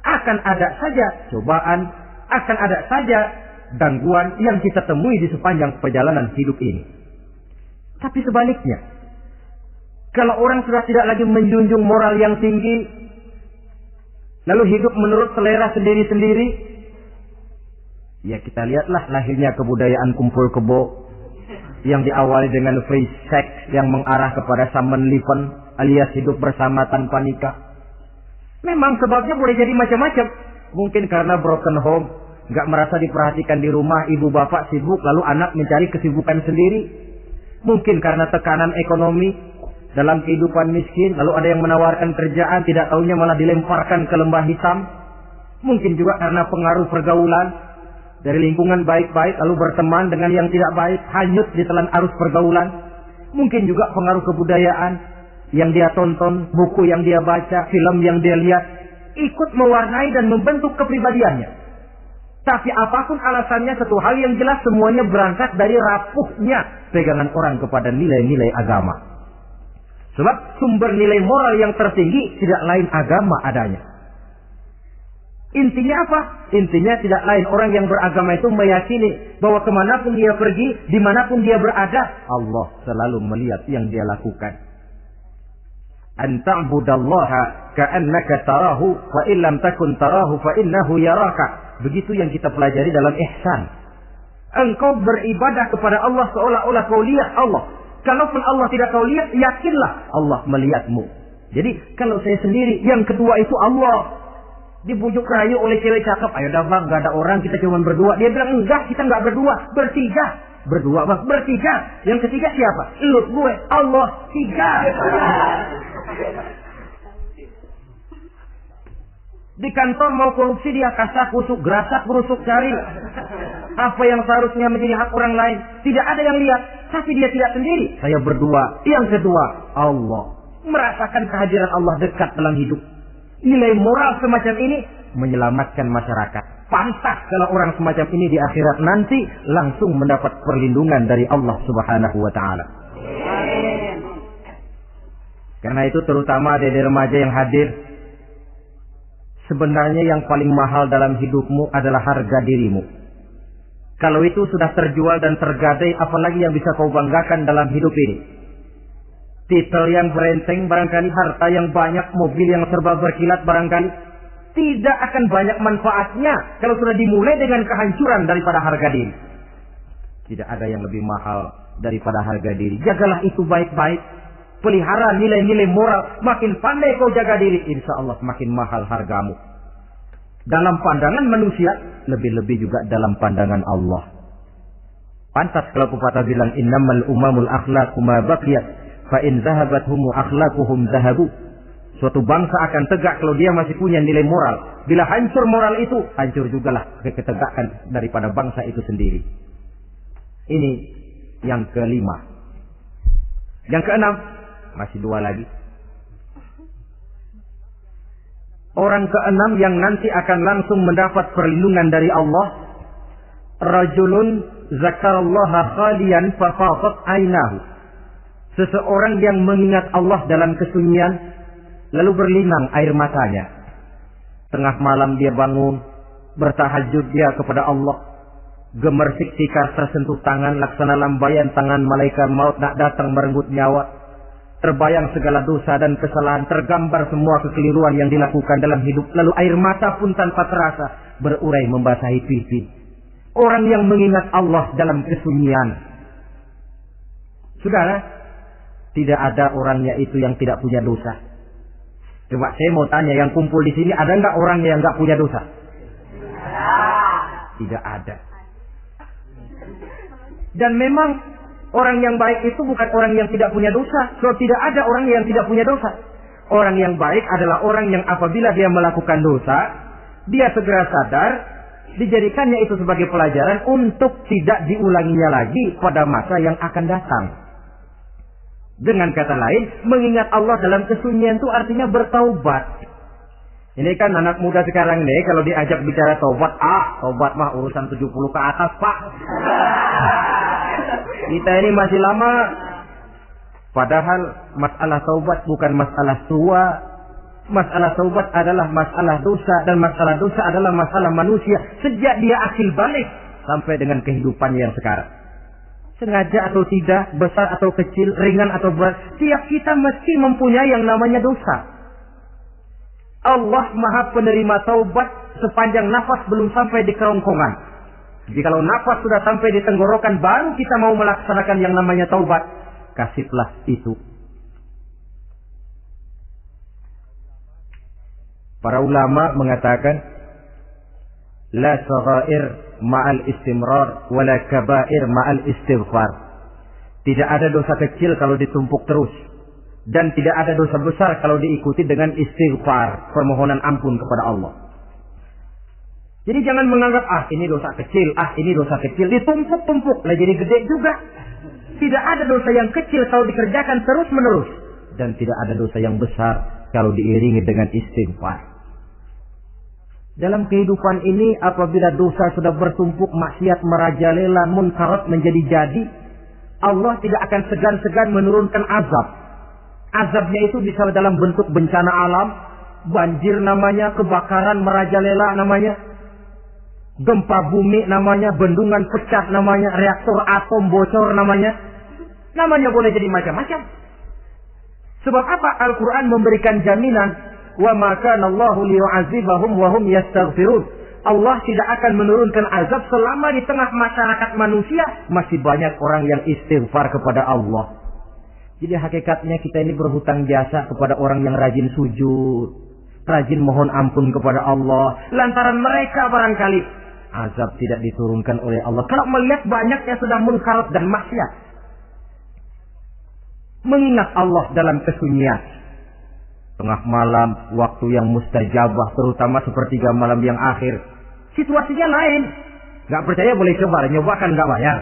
Akan ada saja cobaan, akan ada saja gangguan yang kita temui di sepanjang perjalanan hidup ini. Tapi sebaliknya, kalau orang sudah tidak lagi menjunjung moral yang tinggi, lalu hidup menurut selera sendiri-sendiri, ya kita lihatlah lahirnya kebudayaan kumpul kebo yang diawali dengan free sex yang mengarah kepada Samenleben alias hidup bersama tanpa nikah. Memang sebabnya boleh jadi macam-macam. Mungkin karena broken home, nggak merasa diperhatikan di rumah, ibu bapak sibuk, lalu anak mencari kesibukan sendiri. Mungkin karena tekanan ekonomi dalam kehidupan miskin, lalu ada yang menawarkan kerjaan, tidak taunya malah dilemparkan ke lembah hitam. Mungkin juga karena pengaruh pergaulan dari lingkungan baik-baik, lalu berteman dengan yang tidak baik, hanyut di telan arus pergaulan. Mungkin juga pengaruh kebudayaan yang dia tonton, buku yang dia baca, film yang dia lihat, ikut mewarnai dan membentuk kepribadiannya. Tapi apapun alasannya, satu hal yang jelas, semuanya berangkat dari rapuhnya pegangan orang kepada nilai-nilai agama. Sebab sumber nilai moral yang tertinggi tidak lain agama adanya. Intinya apa? Intinya tidak lain, orang yang beragama itu meyakini bahwa kemanapun dia pergi, dimanapun dia berada, Allah selalu melihat yang dia lakukan. An ta'budallaha ka'annaka tarahu wa illam takun tarahu fa innahu yaraka. Begitu yang kita pelajari dalam ihsan. Engkau beribadah kepada Allah seolah-olah kau lihat Allah. Kalaupun Allah tidak kau lihat, yakinlah Allah melihatmu. Jadi kalau saya sendiri, yang kedua itu Allah. Dibujuk rayu oleh cewek cakep. Ayo dah bang, gak ada orang, kita cuma berdua. Dia bilang, enggak, kita gak berdua, bertiga. Berdua bang, bertiga. Yang ketiga siapa? Lu, gue, Allah, tiga. Di kantor mau korupsi dia kasak kusuk, gerasak berusuk cari apa yang seharusnya menjadi hak orang lain. Tidak ada yang lihat, tapi dia tidak sendiri. Saya berdua. Yang kedua, Allah. Merasakan kehadiran Allah dekat dalam hidup. Nilai moral semacam ini menyelamatkan masyarakat. Pantas kalau orang semacam ini di akhirat nanti langsung mendapat perlindungan dari Allah Subhanahu wa taala. Karena itu terutama dari remaja yang hadir, sebenarnya yang paling mahal dalam hidupmu adalah harga dirimu. Kalau itu sudah terjual dan tergadai, apalagi yang bisa kau banggakan dalam hidup ini? Titel yang berenteng barangkali, harta yang banyak, mobil yang serba berkilat barangkali, tidak akan banyak manfaatnya kalau sudah dimulai dengan kehancuran daripada harga diri. Tidak ada yang lebih mahal daripada harga diri. Jagalah itu baik-baik. Pelihara nilai-nilai moral. Makin pandai kau jaga diri, insya Allah makin mahal hargamu. Dalam pandangan manusia, lebih-lebih juga dalam pandangan Allah. Pantas kalau pepatah bilang, innamal umamul akhlaqu ma baqiyat, fa in zahabathum akhlaquhum zahabu. Suatu bangsa akan tegak kalau dia masih punya nilai moral. Bila hancur moral itu, hancur jugalah ketegakan daripada bangsa itu sendiri. Ini yang kelima. Yang keenam, masih dua lagi. Orang keenam yang nanti akan langsung mendapat perlindungan dari Allah, rajulun zakarallaha khalian fafaqat ainahu. Seseorang yang mengingat Allah dalam kesunyian, lalu berlinang air matanya. Tengah malam dia bangun, bertahajud dia kepada Allah. Gemersik tikar tersentuh tangan, laksana lambaian tangan malaikat maut nak datang merenggut nyawa. Terbayang segala dosa dan kesalahan, tergambar semua kekeliruan yang dilakukan dalam hidup. Lalu air mata pun tanpa terasa berurai membasahi pipi. Orang yang mengingat Allah dalam kesunyian. Saudara, tidak ada orangnya itu yang tidak punya dosa. Coba saya mau tanya, yang kumpul di sini ada nggak orang yang nggak punya dosa? Tidak ada. Dan memang orang yang baik itu bukan orang yang tidak punya dosa. So, tidak ada orang yang tidak punya dosa. Orang yang baik adalah orang yang apabila dia melakukan dosa, dia segera sadar, dijadikannya itu sebagai pelajaran untuk tidak diulanginya lagi pada masa yang akan datang. Dengan kata lain, mengingat Allah dalam kesunyian itu artinya bertaubat. Ini kan anak muda sekarang nih, kalau diajak bicara taubat, taubat mah urusan 70 ke atas, Pak. Kita ini masih lama. Padahal masalah taubat bukan masalah tua. Masalah taubat adalah masalah dosa, dan masalah dosa adalah masalah manusia sejak dia akil balik sampai dengan kehidupannya yang sekarang. Sengaja atau tidak, besar atau kecil, ringan atau berat, tiap kita mesti mempunyai yang namanya dosa. Allah Maha penerima taubat sepanjang nafas belum sampai di kerongkongan. Jikalau nafas sudah sampai di tenggorokan, baru kita mau melaksanakan yang namanya taubat. Kasihlah itu. Para ulama mengatakan, la saghair ma'al istimrar, wala kabair ma'al istighfar. Tidak ada dosa kecil kalau ditumpuk terus, dan tidak ada dosa besar kalau diikuti dengan istighfar, permohonan ampun kepada Allah. Jadi jangan menganggap, ini dosa kecil, ini dosa kecil, ditumpuk-tumpuk, lah jadi gede juga. Tidak ada dosa yang kecil kalau dikerjakan terus-menerus, dan tidak ada dosa yang besar kalau diiringi dengan istighfar. Dalam kehidupan ini, apabila dosa sudah bertumpuk, maksiat merajalela, munkarat menjadi jadi, Allah tidak akan segan-segan menurunkan azab. Azabnya itu bisa dalam bentuk bencana alam, banjir namanya, kebakaran merajalela namanya, gempa bumi namanya, bendungan pecah namanya, reaktor atom bocor namanya. Namanya boleh jadi macam-macam. Sebab apa? Al-Quran memberikan jaminan, wa ma kana Allahu liyu'adzibahum wa hum yastaghfirun. Allah tidak akan menurunkan azab selama di tengah masyarakat manusia masih banyak orang yang istighfar kepada Allah. Jadi hakikatnya kita ini berhutang jasa kepada orang yang rajin sujud, rajin mohon ampun kepada Allah. Lantaran mereka barangkali azab tidak diturunkan oleh Allah. Kalau melihat banyaknya sudah munkar dan maksiat. Mengingat Allah dalam kesunyian. Tengah malam, waktu yang mustajabah, terutama sepertiga malam yang akhir. Situasinya lain. Gak percaya boleh coba, nyoba kan gak bayar.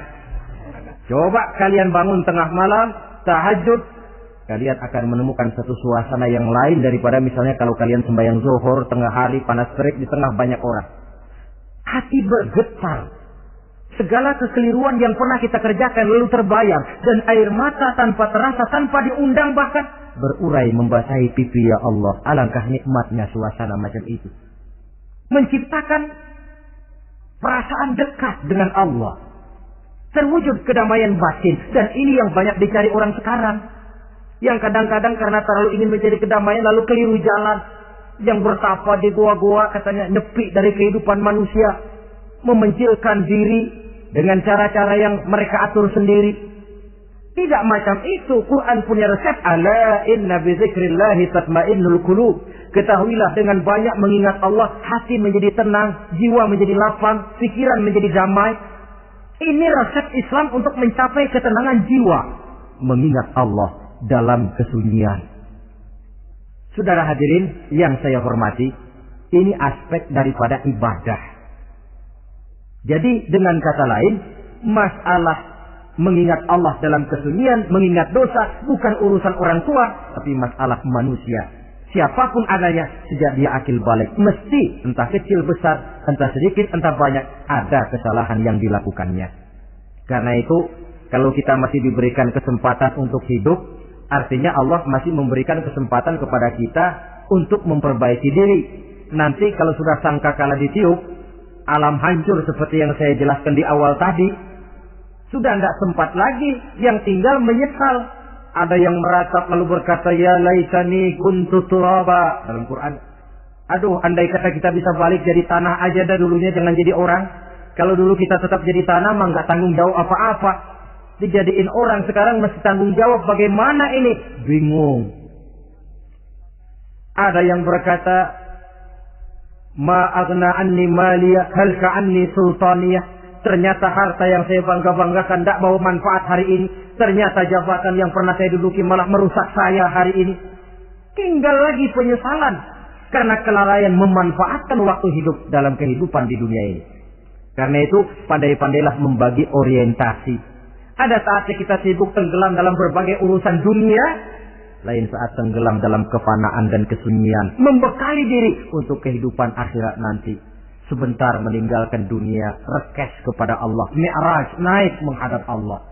Coba kalian bangun tengah malam, tahajud. Kalian akan menemukan satu suasana yang lain daripada misalnya kalau kalian sembahyang zuhur tengah hari panas terik di tengah banyak orang. Hati bergetar. Segala kekeliruan yang pernah kita kerjakan lalu terbayar. Dan air mata tanpa terasa, tanpa diundang bahkan berurai membasahi pipi. Ya Allah, alangkah nikmatnya suasana macam itu. Menciptakan perasaan dekat dengan Allah. Terwujud kedamaian batin. Dan ini yang banyak dicari orang sekarang. Yang kadang-kadang karena terlalu ingin mencari kedamaian lalu keliru jalan. Yang bertapa di gua-gua katanya nyepi dari kehidupan manusia. Memencilkan diri dengan cara-cara yang mereka atur sendiri. Tidak macam itu. Quran punya resep. Ala inna bizikrillahi tatmainnul qulub. Ketahuilah dengan banyak mengingat Allah, hati menjadi tenang, jiwa menjadi lapang, pikiran menjadi damai. Ini resep Islam untuk mencapai ketenangan jiwa. Mengingat Allah dalam kesunyian. Saudara hadirin yang saya hormati, ini aspek daripada ibadah. Jadi dengan kata lain, masalah mengingat Allah dalam kesunyian, mengingat dosa, bukan urusan orang tua, tapi masalah manusia. Siapapun adanya, sejak dia akil balik, mesti entah kecil besar, entah sedikit, entah banyak, ada kesalahan yang dilakukannya. Karena itu, kalau kita masih diberikan kesempatan untuk hidup, artinya Allah masih memberikan kesempatan kepada kita untuk memperbaiki diri. Nanti kalau sudah sangkakala ditiup, alam hancur seperti yang saya jelaskan di awal tadi, sudah tidak sempat lagi, yang tinggal menyesal. Ada yang meratap lalu berkata, ya laitani kuntu turaba. Dalam Quran, aduh andai kata kita bisa balik jadi tanah aja dah dulunya, jangan jadi orang. Kalau dulu kita tetap jadi tanah mah nggak tanggung jawab apa-apa. Dijadiin orang sekarang mesti tanggung jawab, bagaimana ini? Bingung. Ada yang berkata, ma aghna anni maliya halka anni sultaniyah. Ternyata harta yang saya bangga-banggakan tidak bawa manfaat hari ini. Ternyata jabatan yang pernah saya duduki malah merusak saya hari ini. Tinggal lagi penyesalan karena kelalaian memanfaatkan waktu hidup dalam kehidupan di dunia ini. Karena itu pandai-pandailah membagi orientasi. Ada saatnya kita sibuk tenggelam dalam berbagai urusan dunia, lain saat tenggelam dalam kefanaan dan kesunyian, membekali diri untuk kehidupan akhirat nanti. Sebentar meninggalkan dunia, rekes kepada Allah, mi'raj, naik menghadap Allah.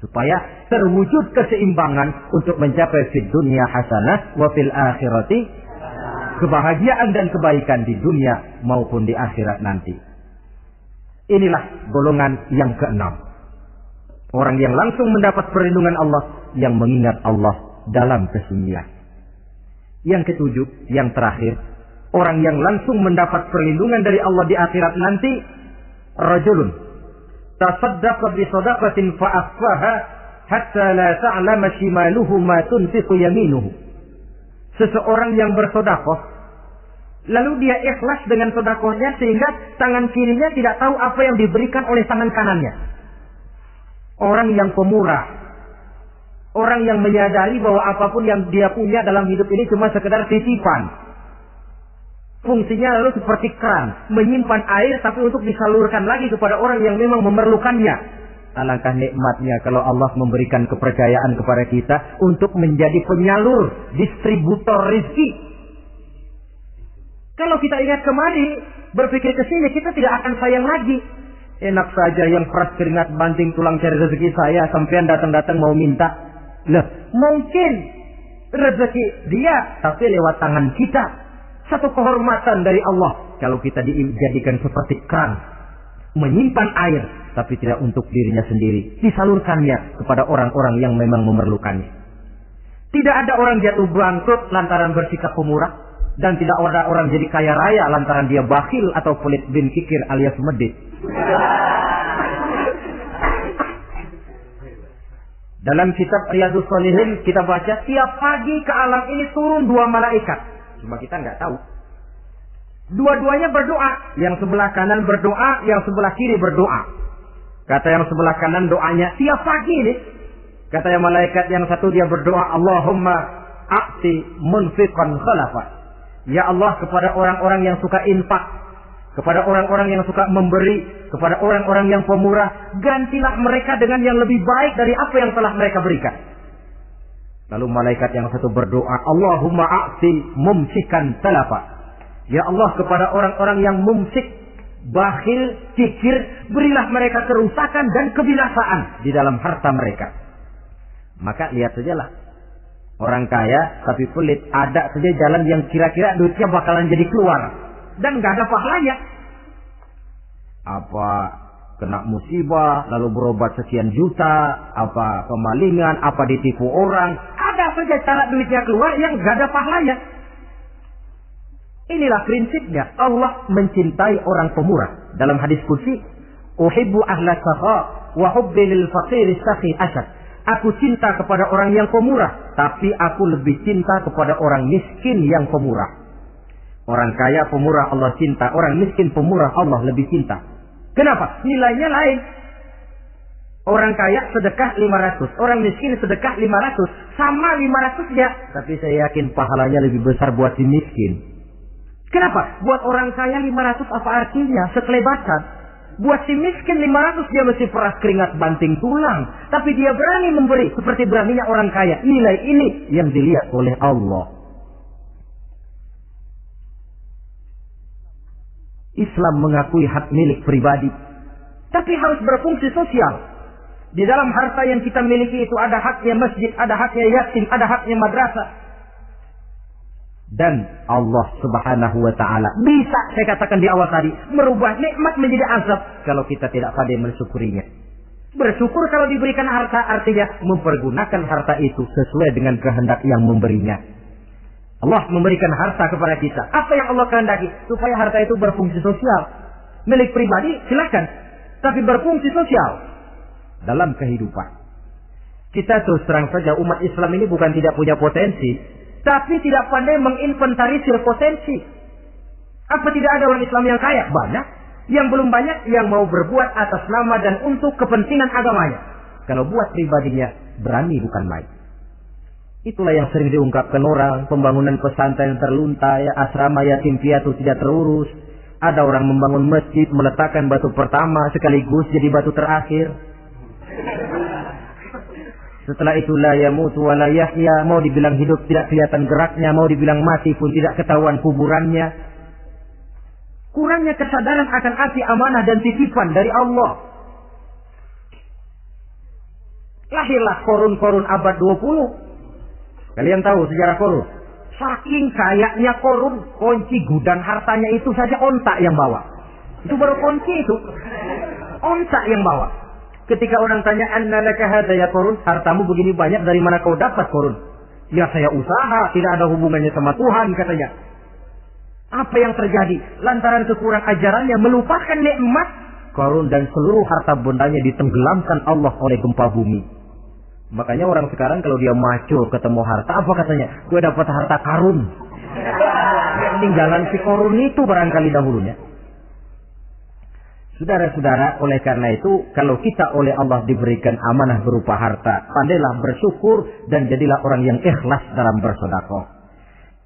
Supaya terwujud keseimbangan untuk mencapai fid dunya hasanah wa fil akhirati, kebahagiaan dan kebaikan di dunia maupun di akhirat nanti. Inilah golongan yang keenam. Orang yang langsung mendapat perlindungan Allah, yang mengingat Allah dalam kesunyian. Yang ketujuh, yang terakhir, orang yang langsung mendapat perlindungan dari Allah di akhirat nanti, rajulun tasaddaqa bi sadaqatin fa akhfaha hatta la ta'lama shimaluhu ma tunfiqu yaminuhu. Seseorang yang bersedekah lalu dia ikhlas dengan sedekahnya sehingga tangan kirinya tidak tahu apa yang diberikan oleh tangan kanannya. Orang yang pemurah, orang yang menyadari bahwa apapun yang dia punya dalam hidup ini cuma sekedar titipan. Fungsinya lalu seperti keran, menyimpan air tapi untuk disalurkan lagi kepada orang yang memang memerlukannya. Alangkah nikmatnya kalau Allah memberikan kepercayaan kepada kita untuk menjadi penyalur, distributor rezeki. Kalau kita ingat kemari, berpikir ke sini, kita tidak akan sayang lagi. Enak saja yang peras keringat banting tulang cari rezeki saya, sampean datang-datang mau minta. Lah, mungkin rezeki dia, tapi lewat tangan kita. Satu kehormatan dari Allah kalau kita dijadikan seperti keran, menyimpan air tapi tidak untuk dirinya sendiri, disalurkannya kepada orang-orang yang memang memerlukannya. Tidak ada orang jatuh bangkrut lantaran bersikap pemurah, dan tidak ada orang jadi kaya raya lantaran dia bakhil atau pelit bin kikir alias medit. Dalam kitab Riyadhus Shalihin kita baca, tiap pagi ke alam ini turun 2 malaikat. Cuma kita nggak tahu. Dua-duanya berdoa. Yang sebelah kanan berdoa, yang sebelah kiri berdoa. Kata yang sebelah kanan doanya tiap pagi nih. Kata yang malaikat yang satu dia berdoa, Allahumma a'ti munfiqan khalafa. Ya Allah, kepada orang-orang yang suka infak, kepada orang-orang yang suka memberi, kepada orang-orang yang pemurah, gantilah mereka dengan yang lebih baik dari apa yang telah mereka berikan. Lalu malaikat yang satu berdoa, Allahumma a'ti mumsikan talafa. Ya Allah, kepada orang-orang yang mumsik, bakhil, kikir, berilah mereka kerusakan dan kebinasaan di dalam harta mereka. Maka lihat sajalah, orang kaya tapi pelit, ada saja jalan yang kira-kira duitnya bakalan jadi keluar dan nggak ada pahalanya. Apa kena musibah lalu berobat sekian juta, apa kemalingan, apa ditipu orang, ada saja cara duitnya keluar yang nggak ada pahalanya. Inilah prinsipnya. Allah mencintai orang pemurah. Dalam hadis qudsi, uhibbu ahla sakha wa hubbi lil faqir sakhi asad. Aku cinta kepada orang yang pemurah, tapi aku lebih cinta kepada orang miskin yang pemurah. Orang kaya pemurah Allah cinta, orang miskin pemurah Allah lebih cinta. Kenapa? Nilainya lain. Orang kaya sedekah 500, orang miskin sedekah 500, sama 500-nya, tapi saya yakin pahalanya lebih besar buat si miskin. Kenapa? Buat orang kaya 500 apa artinya? Sekelebatan. Buat si miskin 500 dia mesti peras keringat banting tulang. Tapi dia berani memberi seperti beraninya orang kaya. Nilai ini yang dilihat oleh Allah. Islam mengakui hak milik pribadi. Tapi harus berfungsi sosial. Di dalam harta yang kita miliki itu ada haknya masjid, ada haknya yatim, ada haknya madrasah. Dan Allah Subhanahu wa ta'ala bisa, saya katakan di awal tadi, merubah nikmat menjadi azab kalau kita tidak pandai mensyukurinya. Bersyukur kalau diberikan harta artinya mempergunakan harta itu sesuai dengan kehendak yang memberinya. Allah memberikan harta kepada kita. Apa yang Allah kehendaki? Supaya harta itu berfungsi sosial. Milik pribadi silakan, tapi berfungsi sosial dalam kehidupan. Kita terus terang saja, umat Islam ini bukan tidak punya potensi, tapi tidak pandai menginventarisir potensi. Apa tidak ada orang Islam yang kaya? Banyak. Yang belum banyak yang mau berbuat atas nama dan untuk kepentingan agamanya. Kalau buat pribadinya, berani bukan main. Itulah yang sering diungkapkan orang. Pembangunan pesantren terlunta, ya, asrama yatim piatu tidak terurus. Ada orang membangun masjid, meletakkan batu pertama sekaligus jadi batu terakhir. Setelah itu la yamutu wa la yahya, mau dibilang hidup tidak kelihatan geraknya, mau dibilang mati pun tidak ketahuan kuburannya. Kurangnya kesadaran akan arti amanah dan titipan dari Allah. Lahirlah Korun abad 20. Kalian tahu sejarah Korun? Saking kayanya Korun, kunci gudang hartanya itu saja onta yang bawa. Itu baru kunci itu. Onta yang bawa. Ketika orang tanya, anna laka hadza ya Korun, hartamu begini banyak, dari mana kau dapat Korun? Ya saya usaha, tidak ada hubungannya sama Tuhan, katanya. Apa yang terjadi? Lantaran kekurangan ajarannya, melupakan nikmat, Korun dan seluruh harta bendanya ditenggelamkan Allah oleh gempa bumi. Makanya orang sekarang kalau dia maco ketemu harta, apa katanya? Gue dapat harta karun. Tinggalan si Korun itu barangkali dahulunya. Saudara-saudara, oleh karena itu, kalau kita oleh Allah diberikan amanah berupa harta, pandailah bersyukur dan jadilah orang yang ikhlas dalam bersedekah.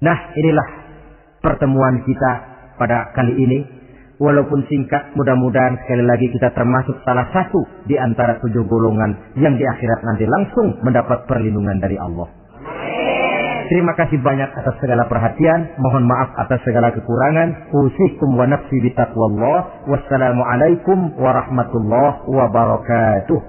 Nah, inilah pertemuan kita pada kali ini. Walaupun singkat, mudah-mudahan sekali lagi kita termasuk salah satu di antara 7 golongan yang di akhirat nanti langsung mendapat perlindungan dari Allah. Terima kasih banyak atas segala perhatian. Mohon maaf atas segala kekurangan. Usikum wa nafsi bitaqwallah. Wassalamualaikum warahmatullahi wabarakatuh.